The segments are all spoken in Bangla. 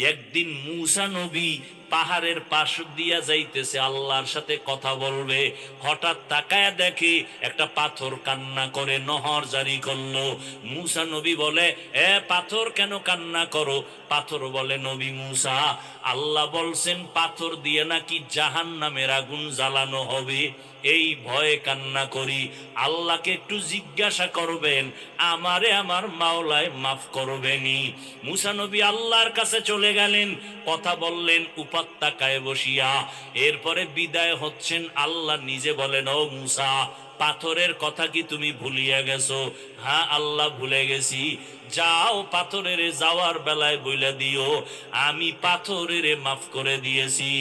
একদিন মূসা নবী পাহাড়ের পাশ দিয়া যাইতেছে, আল্লাহর সাথে কথা বলবে। হঠাৎ তাকায় দেখে একটা পাথর কান্না করে, নহর জারি করলো। মূসা নবী বলে, এ পাথর কেন কান্না করো? পাথর বলে, নবী মূসা, আল্লাহ বলছেন পাথর দিয়ে নাকি জাহান্নামের আগুন জ্বালানো হবে, এই ভয়ে কান্না করি। আল্লাহকে একটু জিজ্ঞাসা করবেন, আমারে আমার মাওলায় মাফ করবেনি। মূসা নবী আল্লাহর কাছে চলে গেলেন, কথা বললেন উপত্যকায় বসিয়া। এরপরে বিদায় হচ্ছেন, আল্লাহ নিজে বলেন, ও মূসা, পাথরের কথা কি তুমি ভুলিয়া গেছো? হ্যাঁ আল্লাহ, ভুলে গেছি। যাও, পাথরের যাওয়ার বেলায় বইলা দিও আমি পাথরের মাফ করে দিয়েছি।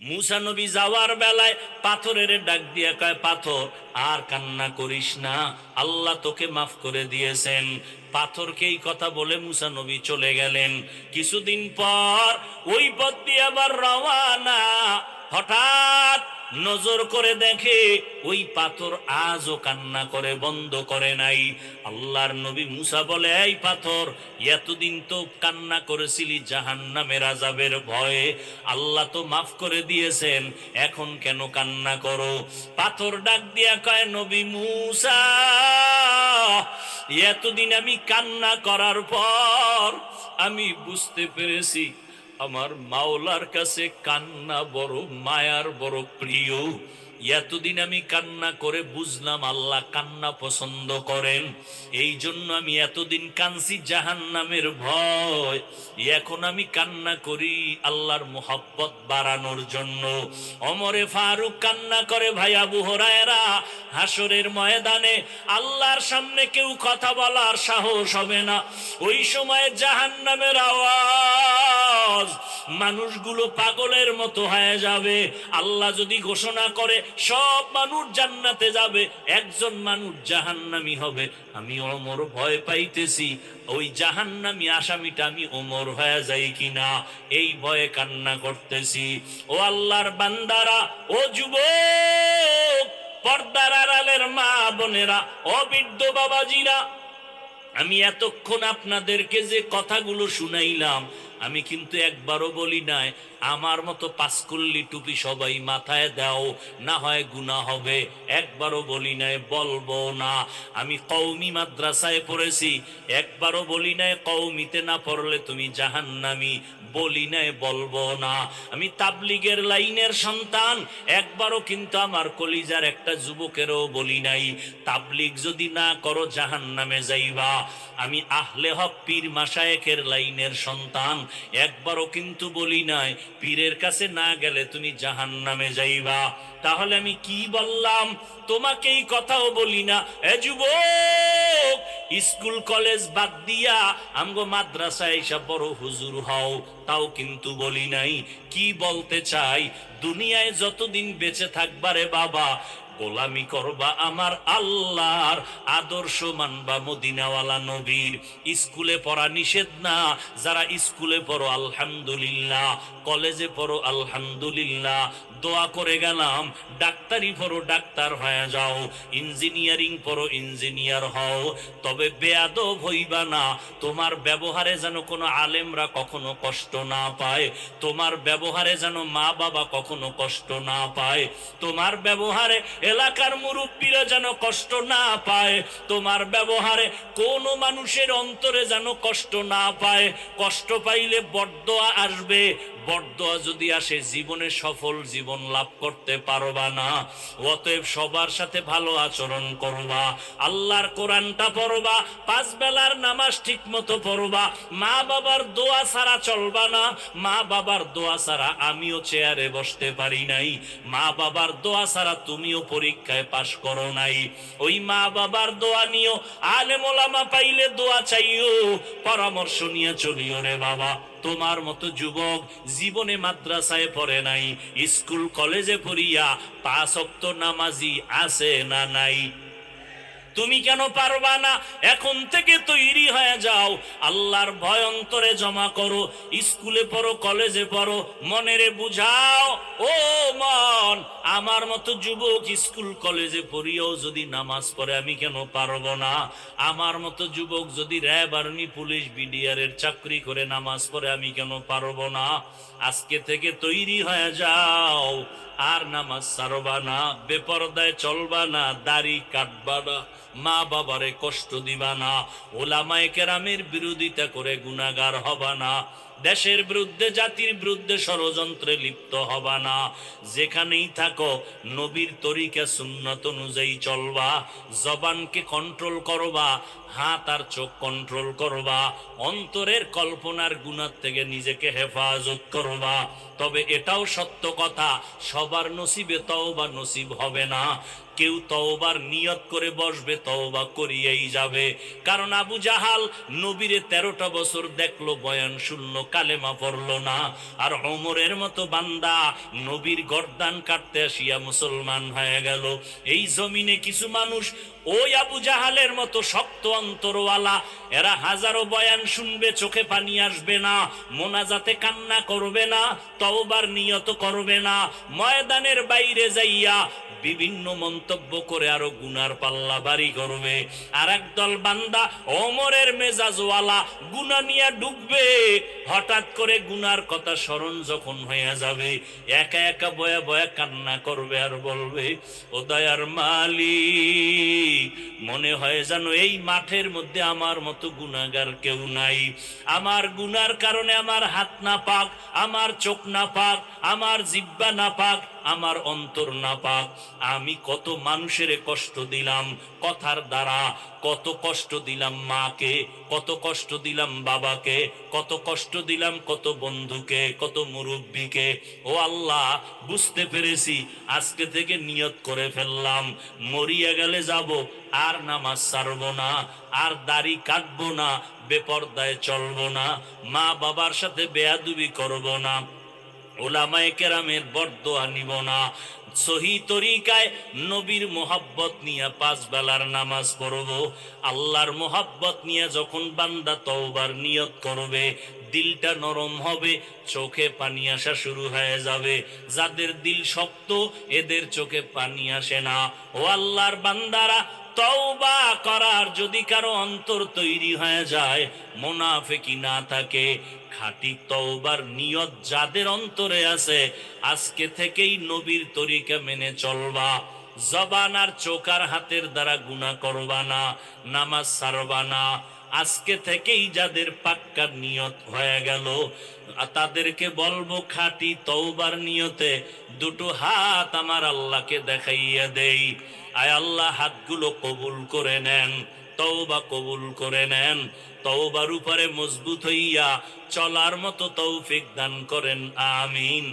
মূসা নবী যাওয়ার বেলায় পাথরের ডাক দিয়া কয়, পাথর আর কান্না করিস না, আল্লাহ তোকে মাফ করে দিয়েছেন। পাথরকে এই কথা বলে মূসা নবী চলে গেলেন। কিছুদিন পর ওই পথ দিয়ে আবার রওয়ানা। হঠাৎ নজর করে দেখে ওই পাথর আজও কান্না করে, বন্ধ করে নাই। আল্লাহর নবী মূসা বলে, এই পাথর, এতদিন তো কান্না করেছিলি জাহান্নামের আযাবের ভয়ে, আল্লাহ তো মাফ করে দিয়েছেন, এখন কেন কান্না করো? পাথর ডাক দিয়া কয়, নবী মূসা, এতদিন আমি কান্না করার পর আমি বুঝতে পেরেছি আমার মাওলার কাছে কান্না বড় মায়ার, বড় প্রিয়। এতদিন আমি কান্না করে বুঝলাম আল্লাহ কান্না পছন্দ করেন, এই জন্য আমি এতদিন কাঁদছি জাহান্নামের ভয়। এখন আমি কান্না করি আল্লাহর মোহাব্বত বাড়ানোর জন্য। ওমরে ফারুক কান্না করে, ভাই আবু হুরায়রা, হাসরের ময়দানে আল্লাহর সামনে কেউ কথা বলার সাহস হবে না। ওই সময় জাহান্নামের আওয়াজ, মানুষগুলো পাগলের মতো হয়ে যাবে। আল্লাহ যদি ঘোষণা করে সব মানুষ জান্নাতে যাবে, একজন মানুষ জাহান্নামী হবে, আমি ওমর ভয় পাইতেছি ওই জাহান্নামী আসামিটা আমি ওমর হয়ে যাই কিনা, এই ভয়ে কান্না করতেছি। ও আল্লাহর বান্দারা, ও যুবক, পর্দার আড়ালের মা বোনেরা, ও বৃদ্ধ বাবাজিরা, আমি এতক্ষণ আপনাদেরকে যে কথাগুলো শুনাইলাম, আমি কিন্তু একবারও বলি নাই আমার মতো পাঁচকল্লি টুপি সবাই মাথায় দাও, না হয় গুনাহ হবে। একবারও বলি নাই, বলবো না। আমি কওমি মাদ্রাসায় পড়েছি, একবারও বলি নাই কওমিতে না পড়লে তুমি জাহান্নামী, বলি নাই, বলবো না। আমি তাবলিগের লাইনের সন্তান, একবারও কিন্তু আমার কলিজার একটা যুবকেরও বলি নাই তাবলিগ যদি না করো জাহান্নামে যাইবা। আমি আহলে হক পীর মাশায়েখের লাইনের সন্তান, একবারও কিন্তু বলি নাই পীরের কাছে না গেলে তুমি জাহান্নামে যাইবা। তাহলে আমি কি বললাম? তোমাকে এই কথাও বলি না, এ যুবক, স্কুল কলেজ বাদ দিয়া আমগো মাদ্রাসায় এসে বড় হুজুর হও, তাও কিন্তু বলি নাই। কি বলতে চাই? দুনিয়ায় যতদিন বেঁচে থাকবারে বাবা, গোলামি করবা আমার আল্লাহর, আদর্শ মানবা মদিনাওয়ালা নবীর। স্কুলে পড়া নিষেধ না, যারা স্কুলে পড়ো আলহামদুলিল্লাহ, কলেজে পড়ো আলহামদুলিল্লাহ, দোয়া করে গেলাম ডাক্তারি পড়ো, ডাক্তার হয়ে যাও, ইঞ্জিনিয়ারিং পড়ো, ইঞ্জিনিয়ার হও, তবে বেয়াদব হইবা না। তোমার ব্যবহারে যেন কোনো আলেমরা কখনো কষ্ট না পায়, তোমার ব্যবহারে যেন মা বাবা কখনো কষ্ট না পায়, তোমার ব্যবহারে এলাকার মুরব্বীরা যেন কষ্ট না পায়, তোমার ব্যবহারে কোনো মানুষের অন্তরে যেন কষ্ট না পায়। কষ্ট পাইলে বরদোয়া আসবে, বরদোয়া যদি আসে জীবনে সফল জীবন লাভ করতে পারবা না। অতএব সবার সাথে ভালো আচরণ করবা, আল্লাহর কোরআনটা পড়বা, পাঁচ বেলার নামাজ ঠিক মতো পড়বা, মা বাবার দোয়া ছাড়া চলবা না। মা বাবার দোয়া ছাড়া আমিও চেয়ারে বসতে পারি নাই, মা বাবার দোয়া ছাড়া তুমিও পরীক্ষায় পাশ করো নাই। ওই মা বাবার দোয়া নিও, আলেম ওলামা পাইলে দোয়া চাইও, পরামর্শ নিয়ে চলিও রে বাবা। তোমার মতো যুবক জীবনে মাদ্রাসায় পড়ে নাই, স্কুল কলেজে পড়িয়া 5 ওয়াক্ত নামাজি আছে না নাই? তুমি কেন পারবা না? এখন থেকে তৈরি হয়ে যাও, আল্লাহর ভয় অন্তরে জমা করো, স্কুলে পড়ো, কলেজে পড়ো, মনেরে বুঝাও, ও মন, আমার মতো যুবক স্কুল কলেজে পড়িয়েও যদি নামাজ পড়ে আমি কেন পারবো না? আমার মতো যুবক যদি র্যাব, আর্মি, পুলিশ, বিডিআর এর চাকরি করে নামাজ পড়ে আমি কেন পারবো না? আজকে থেকে তৈরি হয়ে যাও, আর নামাজ ছাড়বা না, বেপরদায় চলবা না, দাড়ি কাটবা না, মা বাবারে কষ্ট দিবা না, ওলামায়ে কেরামের বিরোধিতা করে গুনাহগার হবা না, দেশের বিরুদ্ধে, জাতির বিরুদ্ধে ষড়যন্ত্রে লিপ্ত হবা না। যেখানেই থাকো নবীর তরিকা সুন্নাত অনুযায়ী চলবা, জবানকে কন্ট্রোল করবা, হাত আর চোখ কন্ট্রোল করবা, অন্তরের কল্পনার গুনাহ থেকে নিজেকে হেফাজত করবা। তবে এটাও সত্য কথা, সবার নসিবে তওবা নসিব হবে না। কেউ তওবার নিয়ত করে বসবে, তওবা করিয়েই যাবে। কারণ আবু জাহাল নবীরে 13টা বছর দেখলো, বয়ান শুনলো, কালেমা পড়লো না। আর ওমরের মতো বান্দা নবীর গর্দান কাটতে আসিয়া মুসলমান হয়ে গেল। এই জমিনে কিছু মানুষ ওই আবু জাহালের মতো শক্ত অন্তরওয়ালা, এরা হাজারো বয়ান শুনবে, চোখে পানি আসবে না, মোনাজাতে কান্না করবে না, তওবার নিয়ত করবে না, ময়দানের বাইরে যাইয়া বিভিন্ন মন্তব্য করে আরো গুনার পাল্লা ভারী করবে। আর একদল বান্দা ওমরের মেজাজওয়ালা, গুনাহ নিয়ে ডুববে, হঠাৎ করে গুনার কথা স্মরণ যখন হয়ে যাবে, একা একা বয়া বয়া কান্না করবে আর বলবে, ও দয়ার মালিক, মনে হয় যেন এই মাঠের মধ্যে আমার মতো গুনাহগার কেউ নাই। আমার গুনার কারণে আমার হাত না পাক, আমার চোখ না পাক, আমার জিহ্বা না পাক, আমার অন্তর না পাক। আমি কত মানুষের কষ্ট দিলাম কথার দ্বারা, কত কষ্ট দিলাম মাকে, কত কষ্ট দিলাম বাবাকে, কত কষ্ট দিলাম কত বন্ধুকে, কত মুরব্বীকে। ও আল্লাহ, বুঝতে পেরেছি, আজকে থেকে নিয়ত করে ফেললাম, মরিয়া গেলে যাব, আর নামাজ ছাড়বো না, আর দাড়ি কাটবো না, বেপরদায় চলবো না, মা বাবার সাথে বেয়াদবি করবো না, ওলামায়ে কেরামের বরদোয়া নিব না, সহি তরিকায় নবীর মোহাব্বত নিয়ে 5 বেলার নামাজ পড়ব। আল্লাহর মোহাব্বত নিয়ে যখন বান্দা তওবার নিয়ত করবে, দিলটা নরম হবে, চোখে পানি আসা শুরু হয়ে যাবে। যাদের দিল শক্ত এদের চোখে পানি আসে না। ও আল্লাহর বান্দারা, তওবা করার যদি কারো অন্তর তৈরি হয়ে যায়, মুনাফিকি না থাকে, খাঁটি তওবার নিয়ত যাদের অন্তরে আছে, আজকে থেকেই নবীর তরিকা মেনে চলবা, জবান আর চোখ আর হাতের দ্বারা গুনাহ করবা না, নামাজ ছাড়বা না। আজকে থেকেই যাদের পাক্কা নিয়ত হয়ে গেল, তাদেরকে বলবো খাঁটি তওবার নিয়তে দুটো হাত আমার আল্লাহকে দেখাইয়া দেই। আয় আল্লাহ, হাতগুলো কবুল করে নেন, তওবা কবুল করে নেন, তওবার উপরে মজবুত হইয়া চলার মতো তৌফিক দান করেন, আমিন।